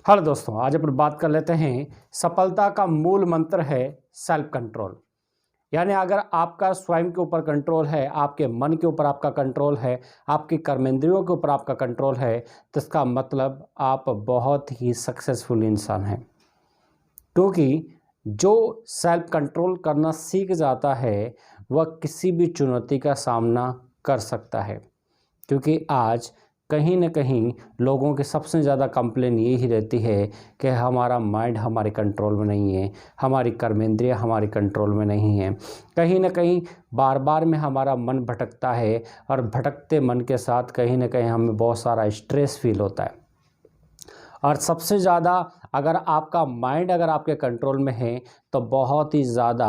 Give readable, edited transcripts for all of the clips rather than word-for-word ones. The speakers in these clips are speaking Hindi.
हेलो दोस्तों, आज अपन बात कर लेते हैं। सफलता का मूल मंत्र है सेल्फ कंट्रोल। यानी अगर आपका स्वयं के ऊपर कंट्रोल है, आपके मन के ऊपर आपका कंट्रोल है, आपकी कर्मेंद्रियों के ऊपर आपका कंट्रोल है, तो इसका मतलब आप बहुत ही सक्सेसफुल इंसान हैं। क्योंकि जो सेल्फ कंट्रोल करना सीख जाता है वह किसी भी चुनौती का सामना कर सकता है। क्योंकि आज कहीं न कहीं लोगों की सबसे ज़्यादा कंप्लेन यही रहती है कि हमारा माइंड हमारे कंट्रोल में नहीं है, हमारी कर्मेंद्रियाँ हमारे कंट्रोल में नहीं हैं। कहीं न कहीं बार-बार में हमारा मन भटकता है और भटकते मन के साथ कहीं न कहीं हमें बहुत सारा स्ट्रेस फ़ील होता है। और सबसे ज़्यादा अगर आपका माइंड अगर आपके कंट्रोल में है तो बहुत ही ज़्यादा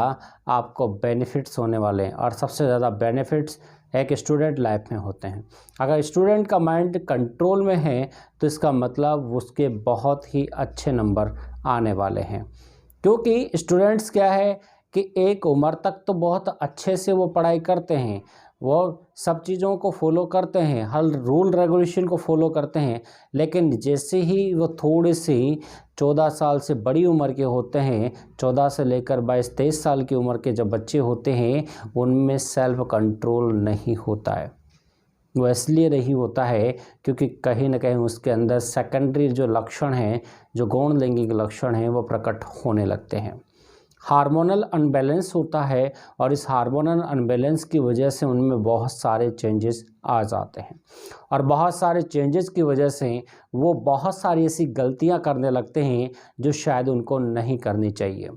आपको बेनिफिट्स होने वाले हैं। और सबसे ज़्यादा बेनिफिट्स एक स्टूडेंट लाइफ में होते हैं। अगर स्टूडेंट का माइंड कंट्रोल में है तो इसका मतलब उसके बहुत ही अच्छे नंबर आने वाले हैं। क्योंकि स्टूडेंट्स क्या है कि एक उम्र तक तो बहुत अच्छे से वो पढ़ाई करते हैं, वो सब चीज़ों को फॉलो करते हैं, हर रूल रेगुलेशन को फॉलो करते हैं। लेकिन जैसे ही वो थोड़ी सी 14 साल से बड़ी उम्र के होते हैं, 14 से लेकर 22-23 साल की उम्र के जब बच्चे होते हैं, उनमें सेल्फ कंट्रोल नहीं होता है। वो इसलिए नहीं होता है क्योंकि कहीं न कहीं उसके अंदर सेकेंडरी जो लक्षण हैं, जो गौण लैंगिक लक्षण हैं, वो प्रकट होने लगते हैं। हार्मोनल अनबैलेंस होता है और इस हार्मोनल अनबैलेंस की वजह से उनमें बहुत सारे चेंजेस आ जाते हैं। और बहुत सारे चेंजेस की वजह से वो बहुत सारी ऐसी गलतियां करने लगते हैं जो शायद उनको नहीं करनी चाहिए।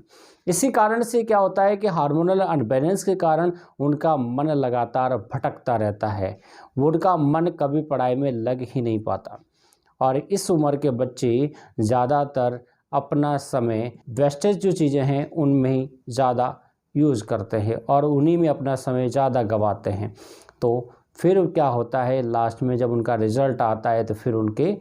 इसी कारण से क्या होता है कि हार्मोनल अनबैलेंस के कारण उनका मन लगातार भटकता रहता है, उनका मन कभी पढ़ाई में लग ही नहीं पाता। और इस उम्र के बच्चे ज़्यादातर अपना समय वेस्टेज जो चीज़ें हैं उनमें ही ज़्यादा यूज़ करते हैं और उन्हीं में अपना समय ज़्यादा गंवाते हैं। तो फिर क्या होता है, लास्ट में जब उनका रिज़ल्ट आता है तो फिर उनके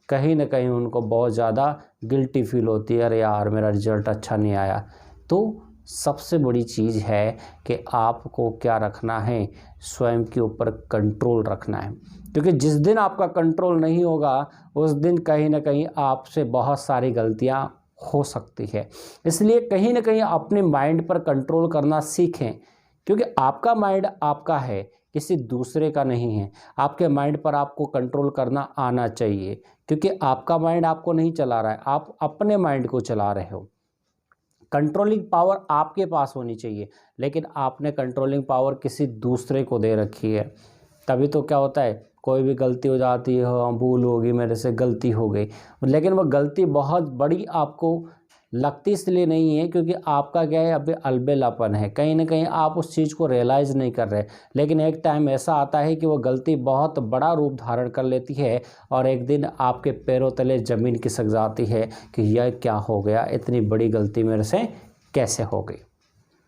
कहीं न कहीं उनको बहुत ज़्यादा गिल्टी फील होती है, अरे यार मेरा रिज़ल्ट अच्छा नहीं आया। तो सबसे बड़ी चीज़ है कि आपको क्या रखना है, स्वयं के ऊपर कंट्रोल रखना है। क्योंकि जिस दिन आपका कंट्रोल नहीं होगा उस दिन कहीं न कहीं आपसे बहुत सारी गलतियाँ हो सकती है। इसलिए कहीं न कहीं अपने माइंड पर कंट्रोल करना सीखें। क्योंकि आपका माइंड आपका है, किसी दूसरे का नहीं है। आपके माइंड पर आपको कंट्रोल करना आना चाहिए। क्योंकि आपका माइंड आपको नहीं चला रहा है, आप अपने माइंड को चला रहे हो। कंट्रोलिंग पावर आपके पास होनी चाहिए, लेकिन आपने कंट्रोलिंग पावर किसी दूसरे को दे रखी है। तभी तो क्या होता है, कोई भी गलती हो जाती है, हाँ भूल होगी, मेरे से गलती हो गई, लेकिन वह गलती बहुत बड़ी आपको लगती इसलिए नहीं है क्योंकि आपका क्या है, अभी अलबेलापन है, कहीं ना कहीं आप उस चीज़ को रियलाइज़ नहीं कर रहे। लेकिन एक टाइम ऐसा आता है कि वो गलती बहुत बड़ा रूप धारण कर लेती है और एक दिन आपके पैरों तले ज़मीन खिसक जाती है कि यह क्या हो गया, इतनी बड़ी गलती मेरे से कैसे हो गई।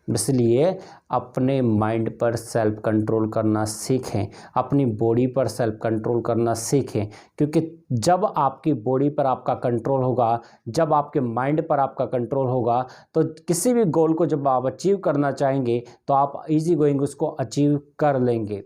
इसलिए अपने माइंड पर सेल्फ कंट्रोल करना सीखें, अपनी बॉडी पर सेल्फ कंट्रोल करना सीखें। क्योंकि जब आपकी बॉडी पर आपका कंट्रोल होगा, जब आपके माइंड पर आपका कंट्रोल होगा, तो किसी भी गोल को जब आप अचीव करना चाहेंगे तो आप इजी गोइंग उसको अचीव कर लेंगे।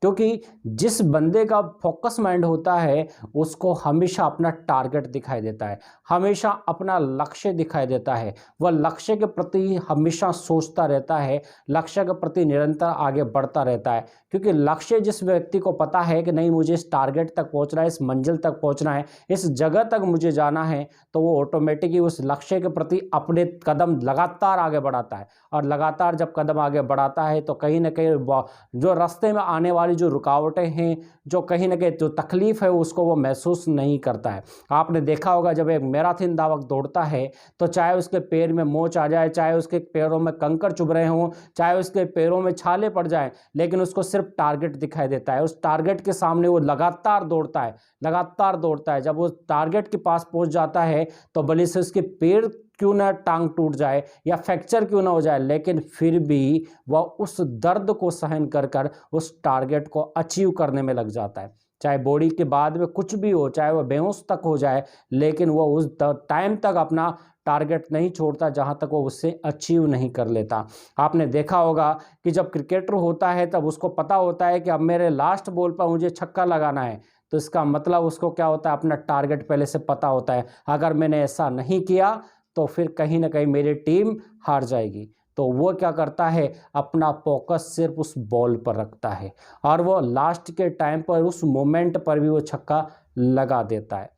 क्योंकि जिस बंदे का फोकस माइंड होता है उसको हमेशा अपना टारगेट दिखाई देता है, हमेशा अपना लक्ष्य दिखाई देता है, वह लक्ष्य के प्रति हमेशा सोचता रहता है, लक्ष्य के प्रति निरंतर आगे बढ़ता रहता है। क्योंकि लक्ष्य जिस व्यक्ति को पता है कि नहीं मुझे इस टारगेट तक पहुंचना है, इस मंजिल तक पहुंचना है, इस जगह तक मुझे जाना है, तो वो ऑटोमेटिकली उस लक्ष्य के प्रति अपने कदम लगातार आगे बढ़ाता है। और लगातार जब कदम आगे बढ़ाता है तो कहीं ना कहीं जो रास्ते में आने वाली जो रुकावटें हैं, जो कहीं ना कहीं जो तकलीफ है, उसको वो महसूस नहीं करता है। आपने देखा होगा जब एक मैराथन धावक दौड़ता है तो चाहे उसके पैर में मोच आ जाए, चाहे उसके पैरों में कंकड़ चुभ रहे हों, चाहे उसके पैरों में छाले पड़ जाएं, लेकिन उसको सिर्फ टारगेट दिखाई देता है। उस टारगेट के सामने वो लगातार दौड़ता है, लगातार दौड़ता है। जब वो टारगेट के पास पहुंच जाता है तो भले से उसके पैर क्यों ना टांग टूट जाए या फ्रैक्चर क्यों ना हो जाए, लेकिन फिर भी वह उस दर्द को सहन कर कर उस टारगेट को अचीव करने में लग जाता है। चाहे बॉडी के बाद में कुछ भी हो, चाहे वह बेहोश तक हो जाए, लेकिन वह उस टाइम तक अपना टारगेट नहीं छोड़ता जहां तक वो उससे अचीव नहीं कर लेता। आपने देखा होगा कि जब क्रिकेटर होता है तब उसको पता होता है कि अब मेरे लास्ट बॉल पर मुझे छक्का लगाना है, तो इसका मतलब उसको क्या होता है, अपना टारगेट पहले से पता होता है। अगर मैंने ऐसा नहीं किया तो फिर कहीं ना कहीं मेरी टीम हार जाएगी। तो वो क्या करता है, अपना फोकस सिर्फ उस बॉल पर रखता है और वो लास्ट के टाइम पर उस मोमेंट पर भी वो छक्का लगा देता है।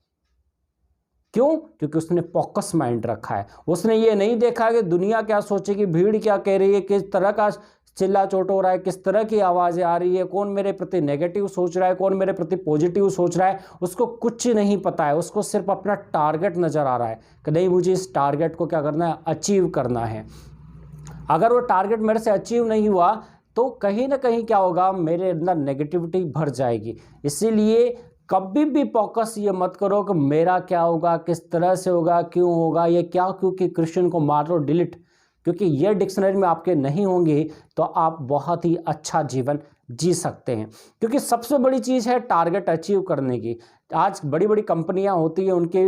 क्यों? क्योंकि उसने फोकस माइंड रखा है। उसने ये नहीं देखा कि दुनिया क्या सोचेगी, भीड़ क्या कह रही है, किस तरह का चिल्ला चोट हो रहा है, किस तरह की आवाज़ें आ रही है, कौन मेरे प्रति नेगेटिव सोच रहा है, कौन मेरे प्रति पॉजिटिव सोच रहा है। उसको कुछ नहीं पता है। उसको सिर्फ अपना टारगेट नज़र आ रहा है कि नहीं, मुझे इस टारगेट को क्या करना है, अचीव करना है। अगर वो टारगेट मेरे से अचीव नहीं हुआ तो कहीं ना कहीं क्या होगा, मेरे अंदर नेगेटिविटी भर जाएगी। इसीलिए कभी भी फोकस ये मत करो कि मेरा क्या होगा, किस तरह से होगा, क्यों होगा, ये क्या, क्योंकि कृष्ण को मार लो, डिलीट, क्योंकि ये डिक्शनरी में आपके नहीं होंगे तो आप बहुत ही अच्छा जीवन जी सकते हैं। क्योंकि सबसे बड़ी चीज़ है टारगेट अचीव करने की। आज बड़ी बड़ी कंपनियां होती हैं, उनके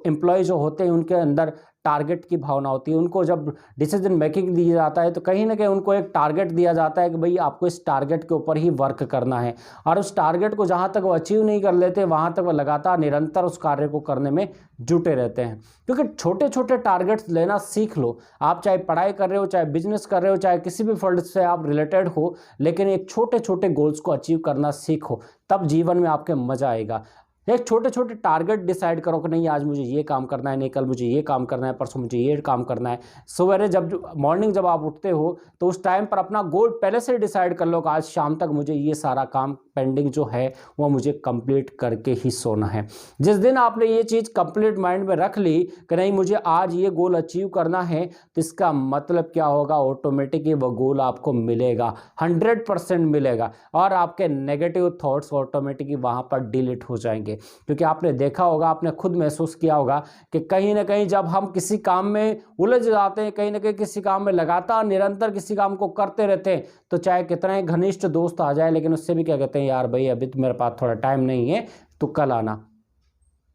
एम्प्लॉय जो होते हैं उनके अंदर टारगेट की भावना होती है। उनको जब डिसीजन मेकिंग दिया जाता है तो कहीं ना कहीं उनको एक टारगेट दिया जाता है कि भाई आपको इस टारगेट के ऊपर ही वर्क करना है, और उस टारगेट को जहाँ तक वो अचीव नहीं कर लेते वहाँ तक वो लगातार निरंतर उस कार्य को करने में जुटे रहते हैं। क्योंकि छोटे छोटे टारगेट्स लेना सीख लो। आप चाहे पढ़ाई कर रहे हो, चाहे बिजनेस कर रहे हो, चाहे किसी भी फील्ड से आप रिलेटेड हो, लेकिन एक छोटे छोटे गोल्स को अचीव करना सीखो, तब जीवन में आपके मजा आएगा। एक छोटे छोटे टारगेट डिसाइड करो कि नहीं, आज मुझे ये काम करना है, नहीं कल मुझे ये काम करना है, परसों मुझे ये काम करना है। सवेरे जब मॉर्निंग जब आप उठते हो तो उस टाइम पर अपना गोल पहले से डिसाइड कर लो कि आज शाम तक मुझे ये सारा काम पेंडिंग जो है वो मुझे कंप्लीट करके ही सोना है। जिस दिन आपने ये चीज़ कंप्लीट माइंड में रख ली कि नहीं मुझे आज ये गोल अचीव करना है, तो इसका मतलब क्या होगा, ऑटोमेटिकली वो गोल आपको मिलेगा, 100% मिलेगा, और आपके नेगेटिव थॉट्स ऑटोमेटिकली वहाँ पर डिलीट हो जाएंगे। क्योंकि आपने देखा होगा, आपने खुद महसूस किया होगा कि कहीं ना कहीं जब हम किसी काम में उलझ जाते हैं, कहीं ना कहीं किसी काम में लगातार निरंतर किसी काम को करते रहते हैं, तो चाहे कितना ही घनिष्ठ दोस्त आ जाए, लेकिन उससे भी क्या कहते हैं, यार भाई अभी तो मेरे पास थोड़ा टाइम नहीं है, तो कल आना।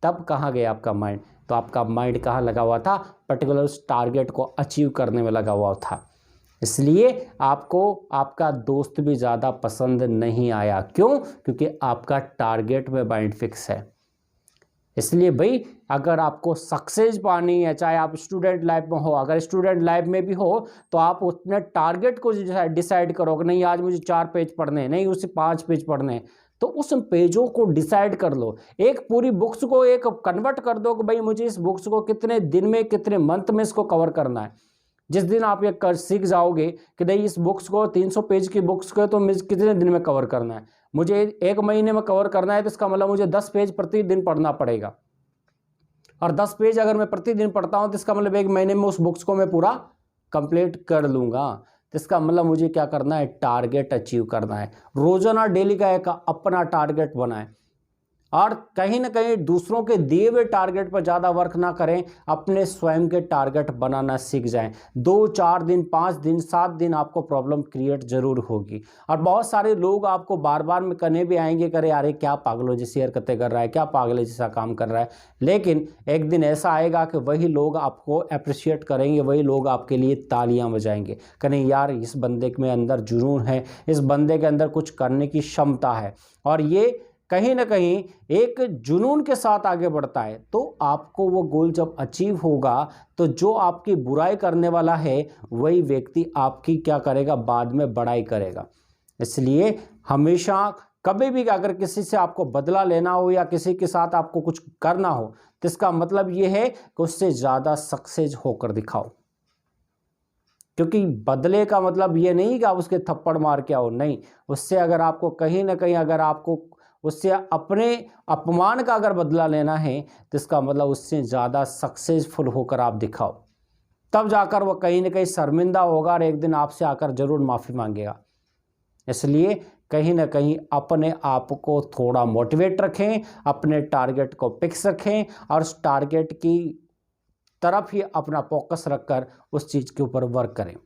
तब कहाँ गया आपका माइंड? तो आपका माइंड कहाँ लगा हुआ था? पर्टिकुलर उस टारगेट को अचीव करने में लगा हुआ था। इसलिए आपको आपका दोस्त भी ज़्यादा पसंद नहीं आया। क्यों? क्योंकि आपका टारगेट में माइंड फिक्स है। इसलिए भाई अगर आपको सक्सेस पानी है, चाहे आप स्टूडेंट लाइफ में हो, अगर स्टूडेंट लाइफ में भी हो, तो आप अपने टारगेट को डिसाइड करो कि नहीं आज मुझे 4 पेज पढ़ने हैं, नहीं उसे 5 पेज पढ़ने हैं, तो उस पेजों को डिसाइड कर लो। एक पूरी बुक्स को एक कन्वर्ट कर दो कि भाई मुझे इस बुक्स को कितने दिन में, कितने मंथ में इसको कवर करना है। जिस दिन आप ये सीख जाओगे कि नहीं इस बुक्स को 300 पेज की बुक्स को तो मुझे कितने दिन में कवर करना है, मुझे 1 महीने में कवर करना है, तो इसका मतलब मुझे 10 पेज प्रतिदिन पढ़ना पड़ेगा। और 10 पेज अगर मैं प्रतिदिन पढ़ता हूँ तो इसका मतलब 1 महीने में उस बुक्स को मैं पूरा कंप्लीट कर लूँगा। तो इसका मतलब मुझे क्या करना है, टारगेट अचीव करना है। रोजाना डेली का एक अपना टारगेट बनाएं, और कहीं ना कहीं दूसरों के दिए हुए टारगेट पर ज़्यादा वर्क ना करें, अपने स्वयं के टारगेट बनाना सीख जाएं। 2, 4 दिन, 5 दिन, 7 दिन आपको प्रॉब्लम क्रिएट जरूर होगी, और बहुत सारे लोग आपको बार बार में करने भी आएंगे, करे अरे क्या पागलों जैसी हरकतें कर रहा है, क्या पागल जैसा काम कर रहा है। लेकिन एक दिन ऐसा आएगा कि वही लोग आपको अप्रिशिएट करेंगे, वही लोग आपके लिए तालियां बजाएंगे, कहीं यार इस बंदे में अंदर जुनून है, इस बंदे के अंदर कुछ करने की क्षमता है। और ये कहीं ना कहीं एक जुनून के साथ आगे बढ़ता है। तो आपको वो गोल जब अचीव होगा तो जो आपकी बुराई करने वाला है वही व्यक्ति आपकी क्या करेगा, बाद में बड़ाई करेगा। इसलिए हमेशा कभी भी अगर किसी से आपको बदला लेना हो या किसी के साथ आपको कुछ करना हो, तो इसका मतलब ये है कि उससे ज़्यादा सक्सेस होकर दिखाओ। क्योंकि बदले का मतलब ये नहीं कि आप उसके थप्पड़ मार के आओ, नहीं, उससे अगर आपको कहीं ना कहीं अगर आपको उससे अपने अपमान का अगर बदला लेना है, तो इसका मतलब उससे ज़्यादा सक्सेसफुल होकर आप दिखाओ, तब जाकर वह कहीं ना कहीं शर्मिंदा होगा और एक दिन आपसे आकर जरूर माफ़ी मांगेगा। इसलिए कहीं ना कहीं अपने आप को थोड़ा मोटिवेट रखें, अपने टारगेट को फिक्स रखें, और उस टारगेट की तरफ ही अपना फोकस रखकर उस चीज़ के ऊपर वर्क करें।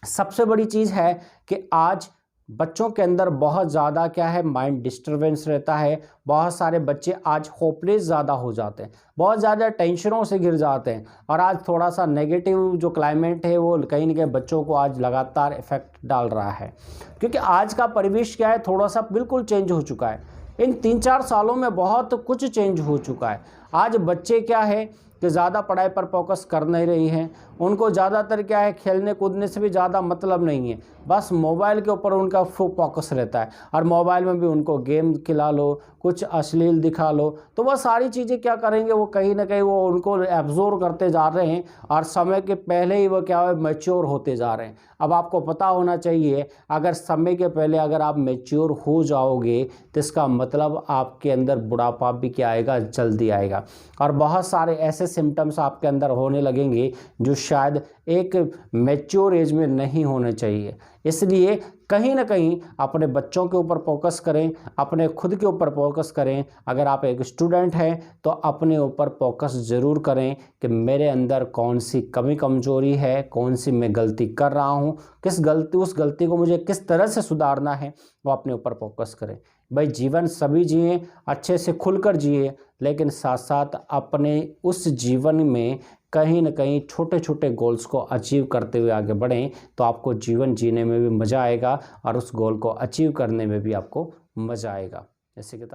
सबसे बड़ी चीज़ है कि आज बच्चों के अंदर बहुत ज़्यादा क्या है, माइंड डिस्टर्बेंस रहता है। बहुत सारे बच्चे आज होपलेस ज़्यादा हो जाते हैं, बहुत ज़्यादा टेंशनों से घिर जाते हैं, और आज थोड़ा सा नेगेटिव जो क्लाइमेट है वो कहीं ना कहीं बच्चों को आज लगातार इफेक्ट डाल रहा है। क्योंकि आज का परिवेश क्या है, थोड़ा सा बिल्कुल चेंज हो चुका है। इन 3-4 सालों में बहुत कुछ चेंज हो चुका है। आज बच्चे क्या है कि ज़्यादा पढ़ाई पर फोकस कर नहीं रही हैं, उनको ज़्यादातर क्या है खेलने कूदने से भी ज़्यादा मतलब नहीं है, बस मोबाइल के ऊपर उनका फोकस रहता है। और मोबाइल में भी उनको गेम खिला लो, कुछ अश्लील दिखा लो, तो वह सारी चीज़ें क्या करेंगे, वो कहीं ना कहीं वो उनको एब्जॉर्ब करते जा रहे हैं और समय के पहले ही वो क्या है मैच्योर होते जा रहे हैं। अब आपको पता होना चाहिए, अगर समय के पहले अगर आप मैच्योर हो जाओगे तो इसका मतलब आपके अंदर बुढ़ापा भी क्या आएगा, जल्दी आएगा। और बहुत सारे ऐसे सिम्टम्स आपके अंदर होने लगेंगे जो शायद एक मैच्योर एज में नहीं होने चाहिए। इसलिए कहीं ना कहीं अपने बच्चों के ऊपर फोकस करें, अपने खुद के ऊपर फोकस करें। अगर आप एक स्टूडेंट हैं तो अपने ऊपर फोकस ज़रूर करें कि मेरे अंदर कौन सी कमी कमजोरी है, कौन सी मैं गलती कर रहा हूँ, उस गलती को मुझे किस तरह से सुधारना है, वो अपने ऊपर फोकस करें। भाई जीवन सभी जिए, अच्छे से खुलकर जिए, लेकिन साथ साथ अपने उस जीवन में कहीं ना कहीं छोटे छोटे गोल्स को अचीव करते हुए आगे बढ़ें, तो आपको जीवन जीने में भी मज़ा आएगा और उस गोल को अचीव करने में भी आपको मज़ा आएगा। जैसे कि